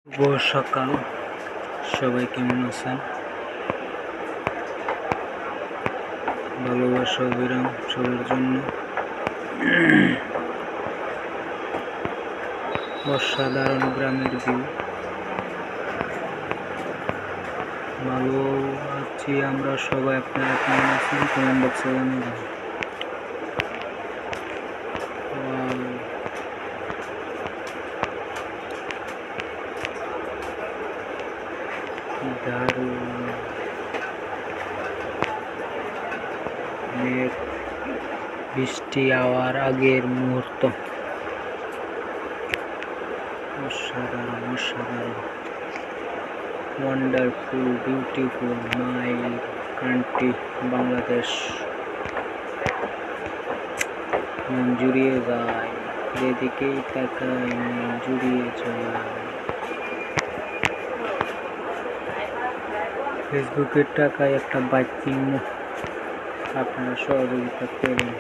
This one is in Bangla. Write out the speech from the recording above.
শুভ সকাল, সবাই কেমন আছেন? ভালোবাসা অবিরাম সবার জন্য। অসাধারণ গ্রামের ভিউ। ভালো আছি আমরা সবাই। আপনারা কেমন আছেন? কমেন্ট বক্সে জানাবেন। দারুণ মেঘ, বৃষ্টি হওয়ার আগের মুহূর্ত। অসাধারণ অসাধারণ, wonderful, beautiful my country Bangladesh. মন জুড়িয়ে যায়, যেদিকেই তাকাই মন জুড়িয়ে যায়। ফেসবুকের টাকায় একটা বাইক কিনবো, আপনারা সহযোগিতা করুন।